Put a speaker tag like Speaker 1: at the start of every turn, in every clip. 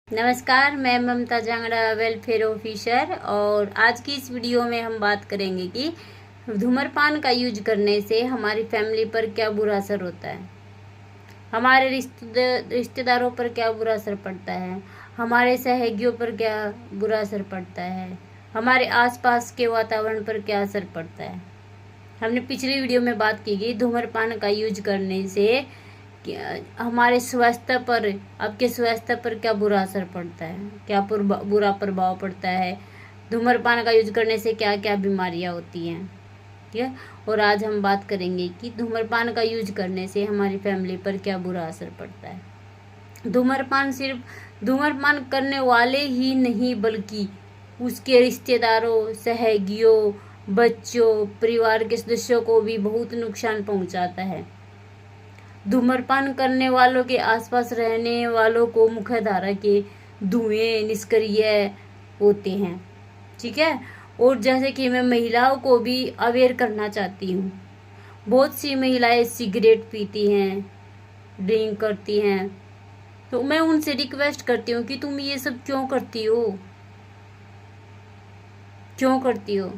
Speaker 1: नमस्कार, मैं ममता Jangra welfare officer. और आज की इस वीडियो में हम बात करेंगे कि धूम्रपान का यूज करने से हमारी फैमिली पर क्या बुरा असर होता है, हमारे रिश्तेदारों पर क्या बुरा असर पड़ता है, हमारे सहयोगियों पर क्या बुरा असर पड़ता है, हमारे आसपास के वातावरण पर क्या असर पड़ता है। हमने पिछली वीडियो में बात की कि धूम्रपान का यूज करने से हमारे स्वास्थ्य पर, आपके स्वास्थ्य पर क्या बुरा असर पड़ता है, क्या बुरा प्रभाव पड़ता है, धूम्रपान का यूज करने से क्या क्या बीमारियां होती हैं। ठीक है। और आज हम बात करेंगे कि धूम्रपान का यूज करने से हमारी फैमिली पर क्या बुरा असर पड़ता है। धूम्रपान सिर्फ धूम्रपान करने वाले ही नहीं बल्कि उसके रिश्तेदारों, सहयोगियों, बच्चों, परिवार के सदस्यों को भी बहुत नुकसान पहुंचाता है। धूम्रपान करने वालों के आसपास रहने वालों को मुख्यधारा के धुएं निष्क्रिय होते हैं। ठीक है। और जैसे कि मैं महिलाओं को भी अवेयर करना चाहती हूँ। बहुत सी महिलाएं सिगरेट पीती हैं, ड्रिंक करती हैं, तो मैं उनसे रिक्वेस्ट करती हूँ कि तुम ये सब क्यों करती हो, क्यों करती हो।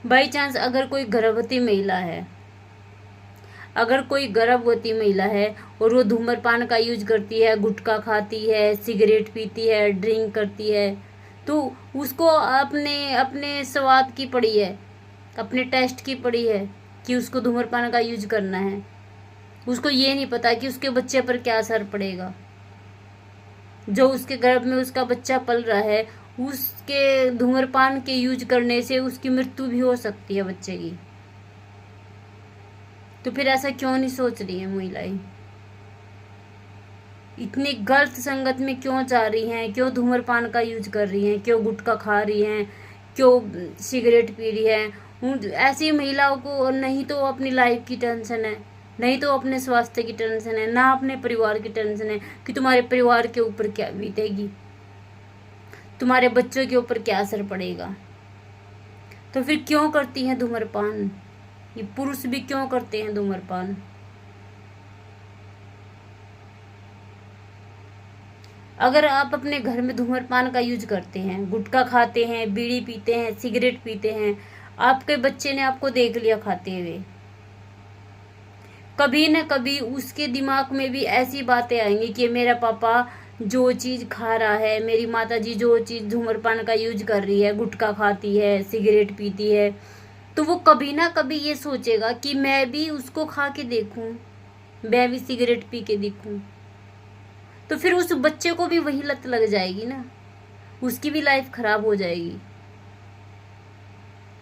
Speaker 1: बाई चांस अगर कोई गर्भवती महिला है, अगर कोई गर्भवती महिला है और वो धूम्रपान का यूज करती है, गुटखा खाती है, सिगरेट पीती है, ड्रिंक करती है, तो उसको अपने अपने स्वाद की पड़ी है, अपने टेस्ट की पड़ी है कि उसको धूम्रपान का यूज करना है। उसको ये नहीं पता कि उसके बच्चे पर क्या असर पड़ेगा। जो उसके गर्भ में उसका बच्चा पल रहा है, उसके धूम्रपान के यूज करने से उसकी मृत्यु भी हो सकती है बच्चे की। तो फिर ऐसा क्यों नहीं सोच रही है महिलाएं, इतनी गलत संगत में क्यों जा रही हैं, क्यों धूम्रपान का यूज कर रही हैं, क्यों गुटखा खा रही हैं, क्यों सिगरेट पी रही हैं। ऐसी महिलाओं को नहीं तो अपनी लाइफ की टेंशन है, नहीं तो अपने स्वास्थ्य की टेंशन है, ना अपने परिवार की टेंशन है कि तुम्हारे परिवार के ऊपर क्या बीतेगी, तुम्हारे बच्चों के ऊपर क्या असर पड़ेगा। तो फिर क्यों करती हैं धूम्रपान, ये पुरुष भी क्यों करते हैं धूम्रपान। अगर आप अपने घर में धूम्रपान का यूज करते हैं, गुटखा खाते हैं, बीड़ी पीते हैं, सिगरेट पीते हैं, आपके बच्चे ने आपको देख लिया खाते हुए, कभी न कभी उसके दिमाग में भी ऐसी बातें आएंगी कि मेरा पापा जो चीज खा रहा है, मेरी माताजी जो चीज धूम्रपान का यूज कर रही है, गुटखा खाती है, सिगरेट पीती है, तो वो कभी ना कभी ये सोचेगा कि मैं भी उसको खा के देखूं, मैं भी सिगरेट पी के देखूं। तो फिर उस बच्चे को भी वही लत लग जाएगी ना, उसकी भी लाइफ खराब हो जाएगी।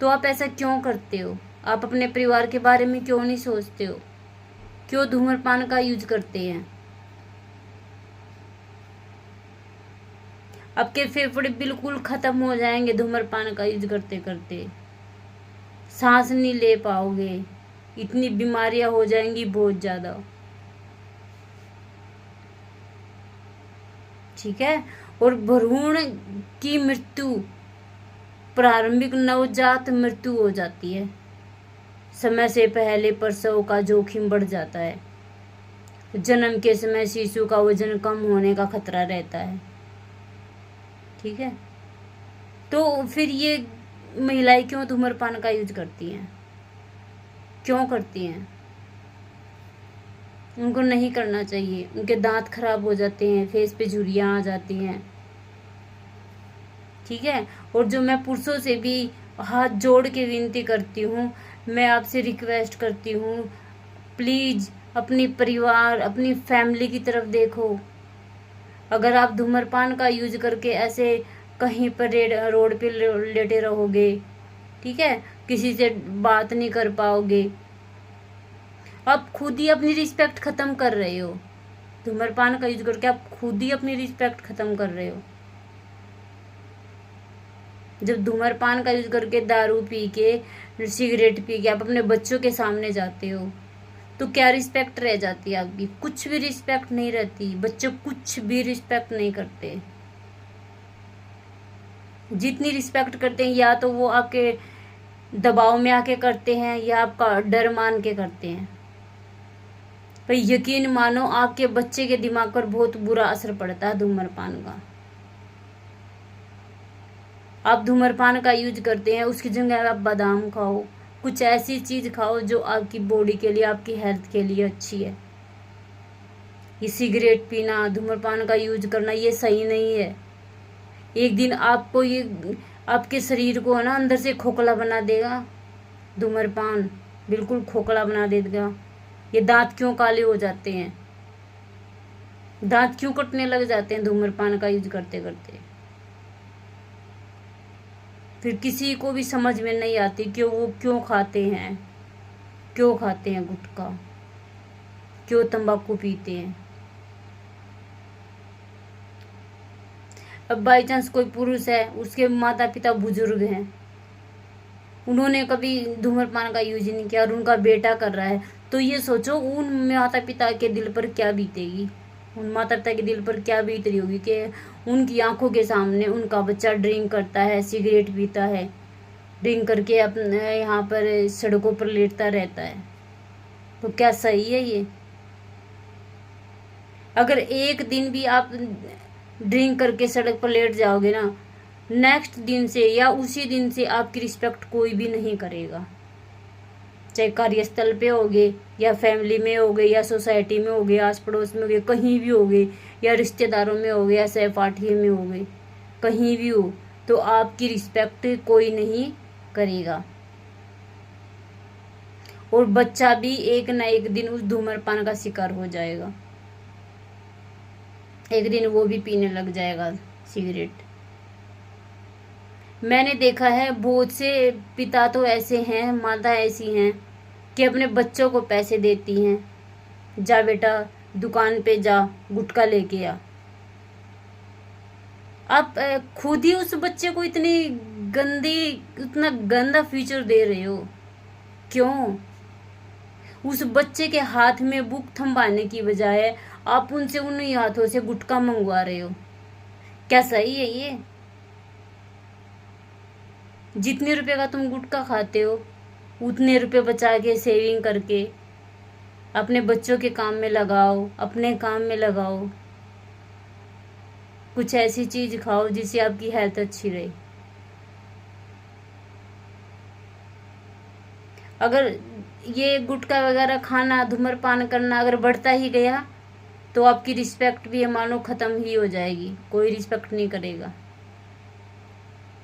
Speaker 1: तो आप ऐसा क्यों करते हो, आप अपने परिवार के बारे में क्यों नहीं सोचते हो, क्यों धूम्रपान का यूज करते हैं। आपके फेफड़े बिल्कुल खत्म हो जाएंगे धूम्रपान का यूज करते करते, सांस नहीं ले पाओगे, इतनी बीमारियां हो जाएंगी बहुत ज्यादा। ठीक है। और भ्रूण की मृत्यु, प्रारंभिक नवजात मृत्यु हो जाती है, समय से पहले प्रसव का जोखिम बढ़ जाता है, जन्म के समय शिशु का वजन कम होने का खतरा रहता है। ठीक है। तो फिर ये महिलाएं क्यों धूम्रपान का यूज करती हैं, क्यों करती हैं। उनको नहीं करना चाहिए, उनके दांत खराब हो जाते हैं, फेस पे झुर्रियाँ आ जाती हैं। ठीक है। और जो मैं पुरुषों से भी हाथ जोड़ के विनती करती हूँ, मैं आपसे रिक्वेस्ट करती हूँ, प्लीज अपनी परिवार, अपनी फैमिली की तरफ देखो। अगर आप धूम्रपान का यूज करके ऐसे कहीं पर रोड पे लेटे रहोगे, ठीक है, किसी से बात नहीं कर पाओगे, आप खुद ही अपनी रिस्पेक्ट खत्म कर रहे हो। धूम्रपान का यूज करके आप खुद ही अपनी रिस्पेक्ट खत्म कर रहे हो। जब धूम्रपान का यूज करके, दारू पी के, सिगरेट पी के आप अपने बच्चों के सामने जाते हो, तो क्या रिस्पेक्ट रह जाती है आपकी, कुछ भी रिस्पेक्ट नहीं रहती। बच्चे कुछ भी रिस्पेक्ट नहीं करते। जितनी रिस्पेक्ट करते हैं या तो वो आपके दबाव में आके करते हैं या आपका डर मान के करते हैं। पर यकीन मानो आपके बच्चे के दिमाग पर बहुत बुरा असर पड़ता है धूम्रपान का। आप धूम्रपान का यूज करते हैं, उसकी जगह आप बादाम खाओ, कुछ ऐसी चीज खाओ जो आपकी बॉडी के लिए, आपकी हेल्थ के लिए अच्छी है। ये सिगरेट पीना, धूम्रपान का यूज करना ये सही नहीं है। एक दिन आपको ये आपके शरीर को है ना अंदर से खोखला बना देगा। धूम्रपान बिल्कुल खोखला बना देगा। ये दांत क्यों काले हो जाते हैं, दांत क्यों कटने लग जाते हैं धूम्रपान का यूज करते करते। फिर किसी को भी समझ में नहीं आती कि वो क्यों खाते हैं गुटखा, क्यों तंबाकू पीते हैं। अब बाई चांस कोई पुरुष है, उसके माता पिता बुजुर्ग हैं, उन्होंने कभी धूम्रपान का यूज नहीं किया और उनका बेटा कर रहा है, तो ये सोचो उन माता पिता के दिल पर क्या बीतेगी, उन माता पिता के दिल पर क्या बीत रही होगी कि उनकी आंखों के सामने उनका बच्चा ड्रिंक करता है, सिगरेट पीता है, ड्रिंक करके अपने यहाँ पर सड़कों पर लेटता रहता है। तो क्या सही है ये? अगर एक दिन भी आप ड्रिंक करके सड़क पर लेट जाओगे ना, नेक्स्ट दिन से या उसी दिन से आपकी रिस्पेक्ट कोई भी नहीं करेगा। चाहे कार्यस्थल पे होगे या फैमिली में होगे या सोसाइटी में होगे, आस पड़ोस में होगे, कहीं भी होगे, या रिश्तेदारों में होगे या सहपाठी में होगे, कहीं भी हो, तो आपकी रिस्पेक्ट कोई नहीं करेगा। और बच्चा भी एक ना एक दिन उस धूम्रपान का शिकार हो जाएगा। एक दिन वो भी पीने लग जाएगा सिगरेट। मैंने देखा है बहुत से पिता तो ऐसे हैं, माता ऐसी हैं कि अपने बच्चों को पैसे देती हैं, जा बेटा दुकान पे जा गुटखा लेके आ। आप खुद ही उस बच्चे को इतना गंदा फ्यूचर दे रहे हो। क्यों? उस बच्चे के हाथ में बुक थमवाने की बजाय आप उनसे उन्हीं हाथों से गुटखा मंगवा रहे हो। क्या सही है ये? जितने रुपए का तुम गुटखा खाते हो उतने रुपए बचा के सेविंग करके अपने बच्चों के काम में लगाओ, अपने काम में लगाओ। कुछ ऐसी चीज खाओ जिससे आपकी हेल्थ अच्छी रहे। अगर ये गुटखा वगैरह खाना, धूम्रपान करना अगर बढ़ता ही गया तो आपकी रिस्पेक्ट भी मानो खत्म ही हो जाएगी, कोई रिस्पेक्ट नहीं करेगा।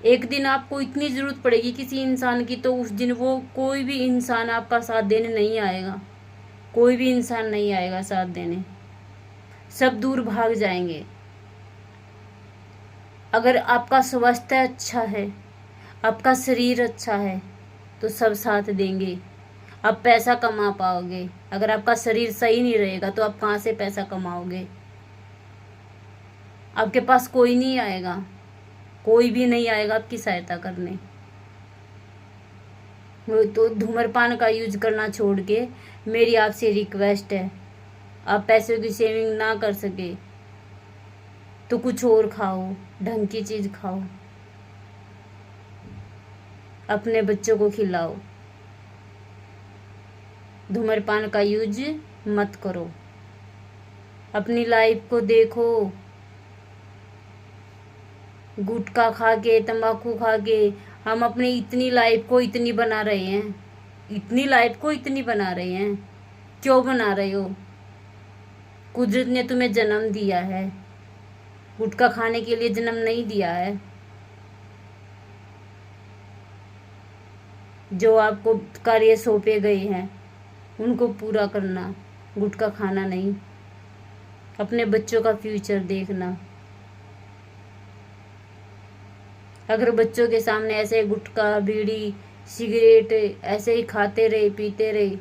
Speaker 1: एक दिन आपको इतनी जरूरत पड़ेगी किसी इंसान की, तो उस दिन वो कोई भी इंसान आपका साथ देने नहीं आएगा, कोई भी इंसान नहीं आएगा साथ देने, सब दूर भाग जाएंगे। अगर आपका स्वास्थ्य अच्छा है, आपका शरीर अच्छा है, तो सब साथ देंगे, आप पैसा कमा पाओगे। अगर आपका शरीर सही नहीं रहेगा तो आप कहाँ से पैसा कमाओगे? आपके पास कोई नहीं आएगा, कोई भी नहीं आएगा आपकी सहायता करने। तो धूम्रपान का यूज करना छोड़ के मेरी आपसे रिक्वेस्ट है, आप पैसों की सेविंग ना कर सके तो कुछ और खाओ, ढंग की चीज खाओ, अपने बच्चों को खिलाओ। धूम्रपान का यूज मत करो। अपनी लाइफ को देखो, गुटखा खा के, तंबाकू खा के हम अपनी इतनी लाइफ को इतनी बना रहे हैं, इतनी लाइफ को इतनी बना रहे हैं। क्यों बना रहे हो? कुदरत ने तुम्हें जन्म दिया है, गुटखा खाने के लिए जन्म नहीं दिया है। जो आपको कार्य सौंपे गए हैं उनको पूरा करना, गुटखा खाना नहीं। अपने बच्चों का फ्यूचर देखना। अगर बच्चों के सामने ऐसे गुटखा, बीड़ी, सिगरेट ऐसे ही खाते रहे, पीते रहे,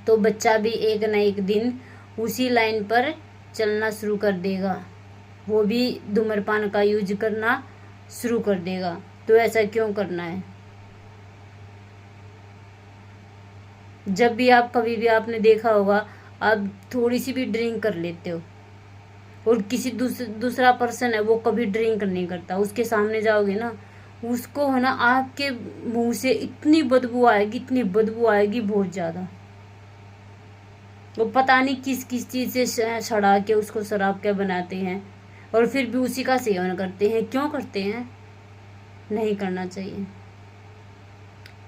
Speaker 1: तो बच्चा भी एक न एक दिन उसी लाइन पर चलना शुरू कर देगा, वो भी धूम्रपान का यूज करना शुरू कर देगा। तो ऐसा क्यों करना है? जब भी आप, कभी भी आपने देखा होगा, आप थोड़ी सी भी ड्रिंक कर लेते हो और किसी दूसरा पर्सन है वो कभी ड्रिंक नहीं करता, उसके सामने जाओगे ना, उसको है ना आपके मुंह से इतनी बदबू आएगी, इतनी बदबू आएगी बहुत ज़्यादा। वो पता नहीं किस किस चीज़ से सड़ा के उसको शराब क्या बनाते हैं, और फिर भी उसी का सेवन करते हैं। क्यों करते हैं? नहीं करना चाहिए।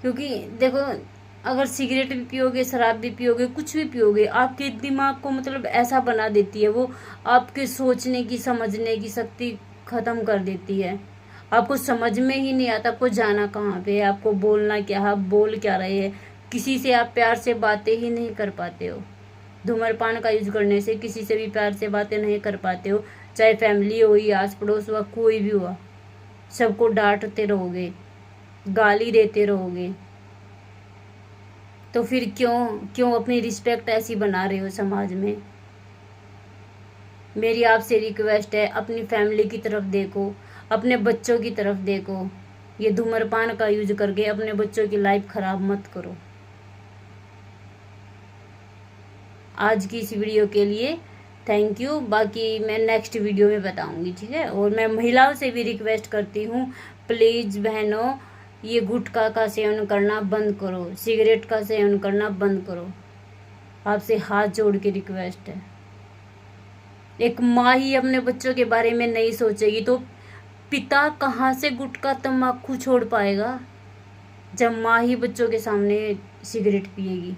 Speaker 1: क्योंकि देखो, अगर सिगरेट भी पियोगे, शराब भी पियोगे, कुछ भी पियोगे, आपके दिमाग को मतलब ऐसा बना देती है वो, आपके सोचने की, समझने की शक्ति ख़त्म कर देती है। आपको समझ में ही नहीं आता आपको जाना कहाँ पे है, आपको बोलना क्या है, आप बोल क्या रहे हैं। किसी से आप प्यार से बातें ही नहीं कर पाते हो। धूम्रपान का यूज करने से किसी से भी प्यार से बातें नहीं कर पाते हो, चाहे फैमिली हो या आस पड़ोस हुआ, कोई भी हुआ, सबको डांटते रहोगे, गाली देते रहोगे। तो फिर क्यों क्यों अपनी रिस्पेक्ट ऐसी बना रहे हो समाज में? मेरी आपसे रिक्वेस्ट है, अपनी फैमिली की तरफ देखो, अपने बच्चों की तरफ देखो। ये धूम्रपान का यूज करके अपने बच्चों की लाइफ खराब मत करो। आज की इस वीडियो के लिए थैंक यू। बाकी मैं नेक्स्ट वीडियो में बताऊंगी, ठीक है। और मैं महिलाओं से भी रिक्वेस्ट करती हूँ, प्लीज़ बहनों, ये गुटखा का सेवन करना बंद करो, सिगरेट का सेवन करना बंद करो। आपसे हाथ जोड़ के रिक्वेस्ट है। एक माँ ही अपने बच्चों के बारे में नहीं सोचेगी तो पिता कहाँ से गुटखा तम्बाकू छोड़ पाएगा? जब माँ ही बच्चों के सामने सिगरेट पिएगी,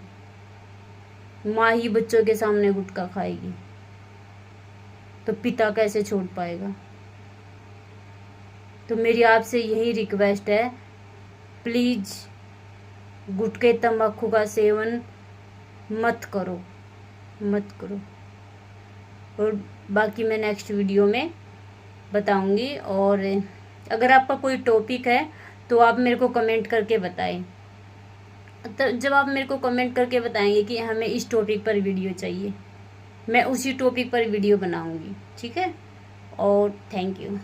Speaker 1: माँ ही बच्चों के सामने गुटखा खाएगी, तो पिता कैसे छोड़ पाएगा? तो मेरी आपसे यही रिक्वेस्ट है, प्लीज़ गुटखे तम्बाकू का सेवन मत करो, मत करो। और बाकी मैं नेक्स्ट वीडियो में बताऊंगी। और अगर आपका कोई टॉपिक है तो आप मेरे को कमेंट करके बताएं। तो जब आप मेरे को कमेंट करके बताएंगे कि हमें इस टॉपिक पर वीडियो चाहिए, मैं उसी टॉपिक पर वीडियो बनाऊंगी, ठीक है। और थैंक यू।